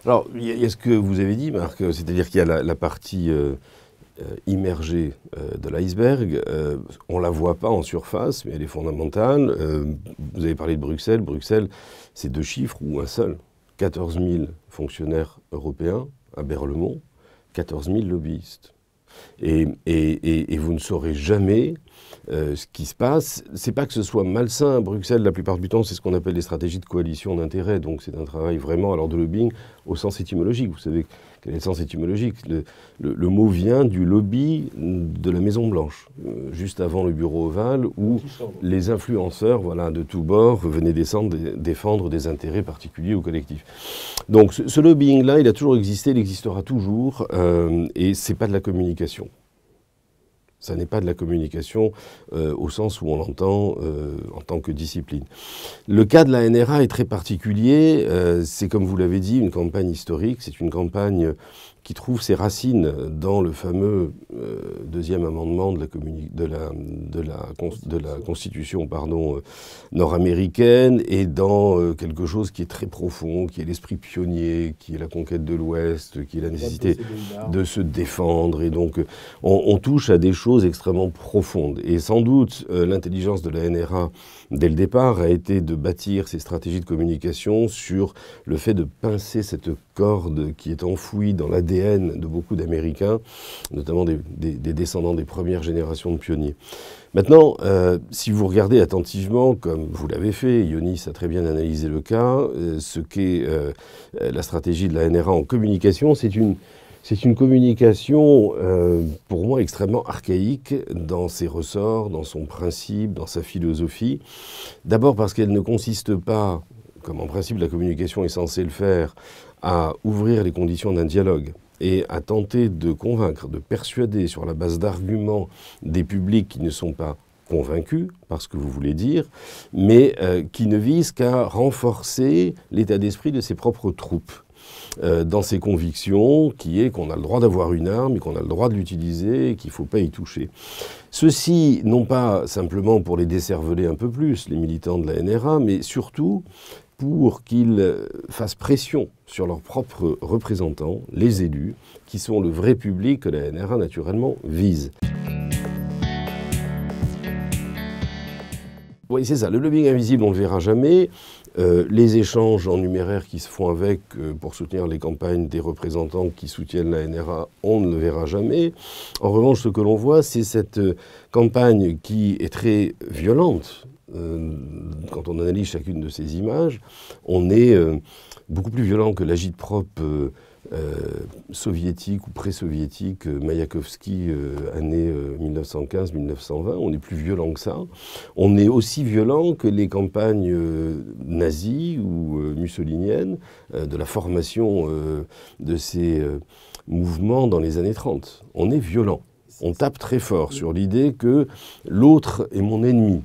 Alors, il y a ce que vous avez dit, Marc, c'est-à-dire qu'il y a la partie immergée de l'iceberg. On ne la voit pas en surface, mais elle est fondamentale. Vous avez parlé de Bruxelles. Bruxelles, c'est 2 chiffres ou un seul. 14 000 fonctionnaires européens à Berlemont, 14 000 lobbyistes. Et vous ne saurez jamais ce qui se passe. C'est pas que ce soit malsain à Bruxelles, la plupart du temps, c'est ce qu'on appelle des stratégies de coalition d'intérêts. Donc c'est un travail vraiment, alors de lobbying au sens étymologique. Vous savez quel est le sens étymologique? Le mot vient du lobby de la Maison Blanche, juste avant le bureau ovale, où les influenceurs, voilà, de tous bords venaient défendre des intérêts particuliers ou collectifs. Donc ce lobbying-là, il a toujours existé, il existera toujours, et c'est pas de la communication. Ça n'est pas de la communication au sens où on l'entend en tant que discipline. Le cas de la NRA est très particulier. C'est, comme vous l'avez dit, une campagne historique. C'est une campagne qui trouve ses racines dans le fameux deuxième amendement de la Constitution nord-américaine, et dans quelque chose qui est très profond, qui est l'esprit pionnier, qui est la conquête de l'Ouest, qui est la nécessité de se défendre. Et donc on touche à des choses extrêmement profondes. Et sans doute l'intelligence de la NRA dès le départ a été de bâtir ces stratégies de communication sur le fait de pincer cette corde qui est enfouie dans l'ADN de beaucoup d'Américains, notamment des descendants des premières générations de pionniers. Maintenant, si vous regardez attentivement, comme vous l'avez fait, Ionis a très bien analysé le cas, ce qu'est la stratégie de la NRA en communication, c'est une communication, pour moi, extrêmement archaïque dans ses ressorts, dans son principe, dans sa philosophie. D'abord parce qu'elle ne consiste pas, comme en principe la communication est censée le faire, à ouvrir les conditions d'un dialogue et à tenter de convaincre, de persuader sur la base d'arguments des publics qui ne sont pas convaincus par ce que vous voulez dire, mais qui ne visent qu'à renforcer l'état d'esprit de ses propres troupes. Dans ses convictions, qui est qu'on a le droit d'avoir une arme et qu'on a le droit de l'utiliser et qu'il ne faut pas y toucher. Ceci, non pas simplement pour les décerveler un peu plus, les militants de la NRA, mais surtout pour qu'ils fassent pression sur leurs propres représentants, les élus, qui sont le vrai public que la NRA naturellement vise. Oui, c'est ça. Le lobbying invisible, on ne le verra jamais. Les échanges en numéraire qui se font avec pour soutenir les campagnes des représentants qui soutiennent la NRA, on ne le verra jamais. En revanche, ce que l'on voit, c'est cette campagne qui est très violente. Quand on analyse chacune de ces images, on est beaucoup plus violent que l'agit-prop soviétique ou pré-soviétique, Mayakovsky, année 1915-1920. On est plus violent que ça. On est aussi violent que les campagnes nazies ou mussoliniennes de la formation de ces mouvements dans les années 30. On est violent. On tape très fort sur l'idée que l'autre est mon ennemi.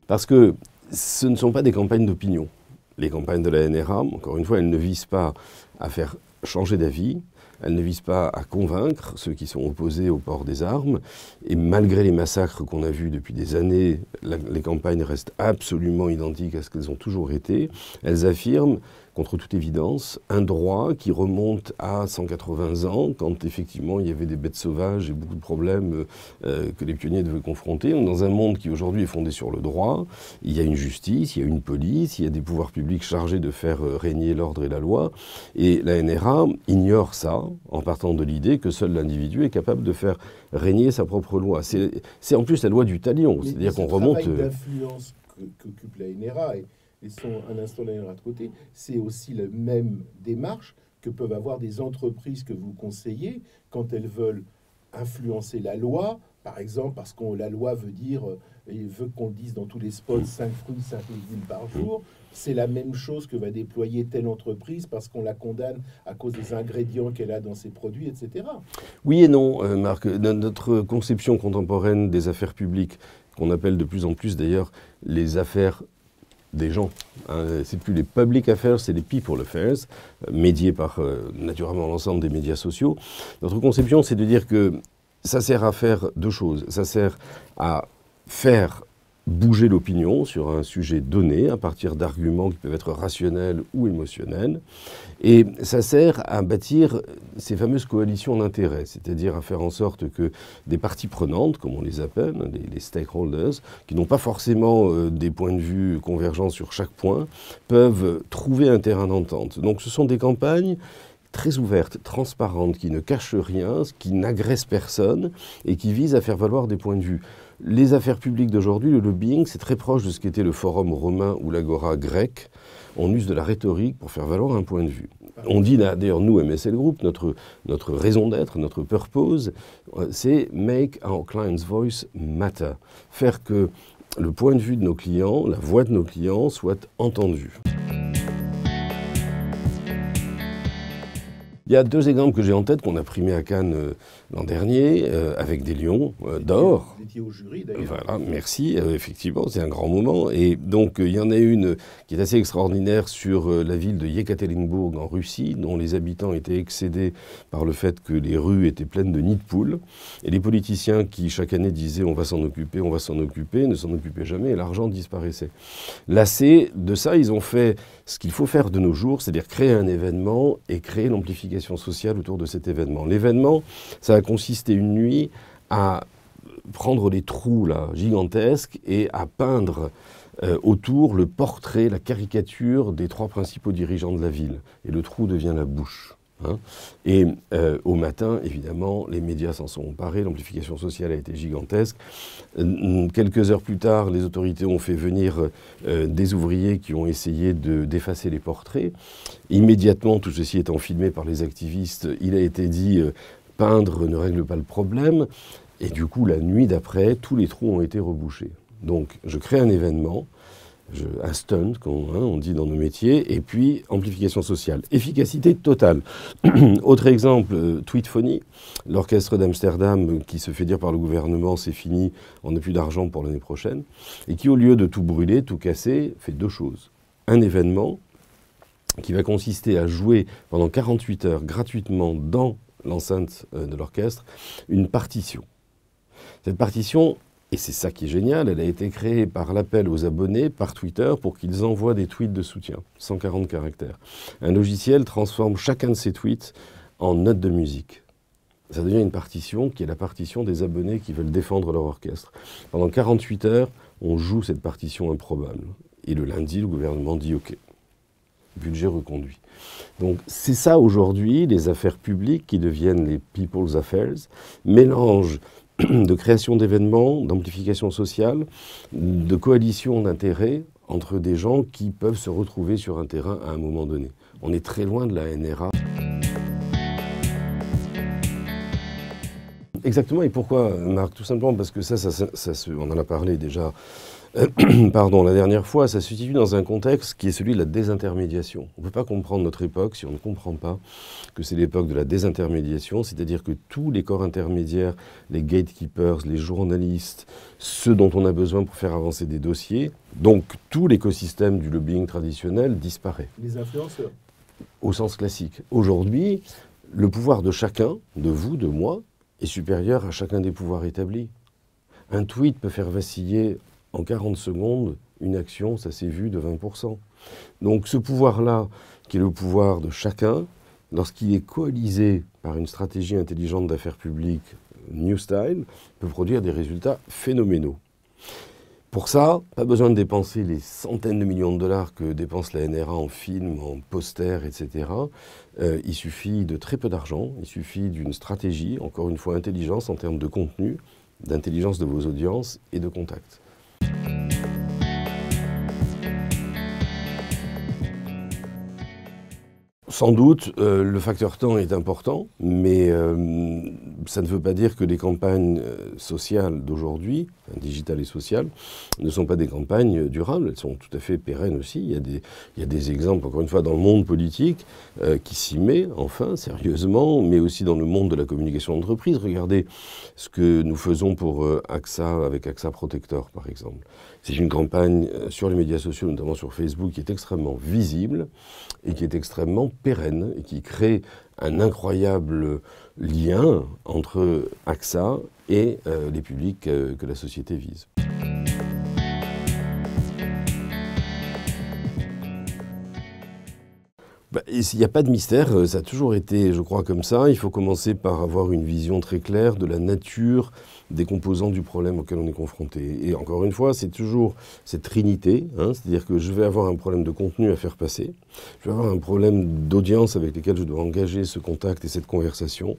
Parce que ce ne sont pas des campagnes d'opinion. Les campagnes de la NRA, encore une fois, elles ne visent pas à faire changer d'avis, elles ne visent pas à convaincre ceux qui sont opposés au port des armes. Et malgré les massacres qu'on a vus depuis des années, les campagnes restent absolument identiques à ce qu'elles ont toujours été. Elles affirment, contre toute évidence, un droit qui remonte à 180 ans, quand effectivement il y avait des bêtes sauvages et beaucoup de problèmes que les pionniers devaient confronter. Dans un monde qui aujourd'hui est fondé sur le droit, il y a une justice, il y a une police, il y a des pouvoirs publics chargés de faire régner l'ordre et la loi. Et la NRA ignore ça, en partant de l'idée que seul l'individu est capable de faire régner sa propre loi. C'est en plus la loi du talion, c'est-à-dire qu'on remonte... Le travail d'influence qu'occupe la NRA, et laissons un instant la NRA de côté, c'est aussi la même démarche que peuvent avoir des entreprises que vous conseillez quand elles veulent influencer la loi, par exemple parce que la loi veut dire, il veut qu'on le dise dans tous les spots, 5 fruits, 5 légumes par jour. C'est la même chose que va déployer telle entreprise parce qu'on la condamne à cause des ingrédients qu'elle a dans ses produits, etc. Oui et non, Marc. Notre conception contemporaine des affaires publiques, qu'on appelle de plus en plus d'ailleurs les affaires des gens. C'est plus les public affairs, c'est les people affairs, médiés par naturellement l'ensemble des médias sociaux. Notre conception, c'est de dire que ça sert à faire deux choses. Ça sert à faire bouger l'opinion sur un sujet donné à partir d'arguments qui peuvent être rationnels ou émotionnels. Et ça sert à bâtir ces fameuses coalitions d'intérêts, c'est-à-dire à faire en sorte que des parties prenantes, comme on les appelle, les stakeholders, qui n'ont pas forcément des points de vue convergents sur chaque point, peuvent trouver un terrain d'entente. Donc ce sont des campagnes très ouvertes, transparentes, qui ne cachent rien, qui n'agressent personne et qui visent à faire valoir des points de vue. Les affaires publiques d'aujourd'hui, le lobbying, c'est très proche de ce qu'était le forum romain ou l'agora grecque. On use de la rhétorique pour faire valoir un point de vue. On dit d'ailleurs, nous, MSL Group, notre raison d'être, notre purpose, c'est « make our client's voice matter », faire que le point de vue de nos clients, la voix de nos clients soit entendue. Il y a deux exemples que j'ai en tête qu'on a primés à Cannes l'an dernier, avec des lions d'or. Vous étiez au jury d'ailleurs. Voilà, merci, effectivement, c'est un grand moment. Et donc, il y en a une qui est assez extraordinaire sur la ville de Yekaterinbourg en Russie, dont les habitants étaient excédés par le fait que les rues étaient pleines de nids de poules. Et les politiciens qui, chaque année, disaient « on va s'en occuper, ne s'en occupaient jamais et l'argent disparaissait. Lassés de ça, ils ont fait ce qu'il faut faire de nos jours, c'est-à-dire créer un événement et créer l'amplification sociale autour de cet événement. L'événement, ça a consisté une nuit à prendre les trous là, gigantesques et à peindre autour le portrait, la caricature des trois principaux dirigeants de la ville. Et le trou devient la bouche. Hein. Et au matin, évidemment, les médias s'en sont emparés, l'amplification sociale a été gigantesque. Quelques heures plus tard, les autorités ont fait venir des ouvriers qui ont essayé d'effacer les portraits. Immédiatement, tout ceci étant filmé par les activistes, il a été dit peindre ne règle pas le problème. Et du coup, la nuit d'après, tous les trous ont été rebouchés. Donc, je crée un événement, un stunt, on dit dans nos métiers, et puis amplification sociale. Efficacité totale. Autre exemple, Tweetphony, l'orchestre d'Amsterdam qui se fait dire par le gouvernement c'est fini, on n'a plus d'argent pour l'année prochaine, et qui au lieu de tout brûler, tout casser, fait deux choses. Un événement qui va consister à jouer pendant 48 heures gratuitement dans l'enceinte de l'orchestre une partition. Cette partition, et c'est ça qui est génial, elle a été créée par l'appel aux abonnés par Twitter pour qu'ils envoient des tweets de soutien, 140 caractères. Un logiciel transforme chacun de ces tweets en note de musique. Ça devient une partition qui est la partition des abonnés qui veulent défendre leur orchestre. Pendant 48 heures, on joue cette partition improbable. Et le lundi, le gouvernement dit OK. Budget reconduit. Donc c'est ça aujourd'hui, les affaires publiques qui deviennent les people's affairs, mélange de création d'événements, d'amplification sociale, de coalition d'intérêts entre des gens qui peuvent se retrouver sur un terrain à un moment donné. On est très loin de la NRA. Exactement, et pourquoi, Marc? Tout simplement parce que on en a parlé déjà pardon, la dernière fois, ça se situe dans un contexte qui est celui de la désintermédiation. On ne peut pas comprendre notre époque si on ne comprend pas que c'est l'époque de la désintermédiation, c'est-à-dire que tous les corps intermédiaires, les gatekeepers, les journalistes, ceux dont on a besoin pour faire avancer des dossiers, donc tout l'écosystème du lobbying traditionnel disparaît. Les influenceurs. Au sens classique. Aujourd'hui, le pouvoir de chacun, de vous, de moi, est supérieur à chacun des pouvoirs établis. Un tweet peut faire vaciller en 40 secondes une action, ça s'est vu, de 20%. Donc ce pouvoir-là, qui est le pouvoir de chacun, lorsqu'il est coalisé par une stratégie intelligente d'affaires publiques, New Style, peut produire des résultats phénoménaux. Pour ça, pas besoin de dépenser les centaines de millions de dollars que dépense la NRA en films, en posters, etc. Il suffit de très peu d'argent, il suffit d'une stratégie, encore une fois intelligence en termes de contenu, d'intelligence de vos audiences et de contacts. Sans doute, le facteur temps est important, mais ça ne veut pas dire que les campagnes sociales d'aujourd'hui, digitales et sociales, ne sont pas des campagnes durables. Elles sont tout à fait pérennes aussi. Il y a des exemples, encore une fois, dans le monde politique qui s'y met, enfin, sérieusement, mais aussi dans le monde de la communication d'entreprise. Regardez ce que nous faisons pour AXA, avec AXA Protector, par exemple. C'est une campagne sur les médias sociaux, notamment sur Facebook, qui est extrêmement visible et qui est extrêmement pérenne et qui crée un incroyable lien entre AXA et les publics que la société vise. Il n'y a pas de mystère, ça a toujours été, je crois, comme ça. Il faut commencer par avoir une vision très claire de la nature des composants du problème auquel on est confronté. Et encore une fois, c'est toujours cette trinité, hein, c'est-à-dire que je vais avoir un problème de contenu à faire passer, je vais avoir un problème d'audience avec lequel je dois engager ce contact et cette conversation,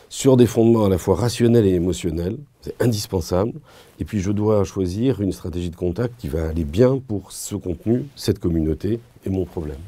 sur des fondements à la fois rationnels et émotionnels, c'est indispensable. Et puis je dois choisir une stratégie de contact qui va aller bien pour ce contenu, cette communauté et mon problème.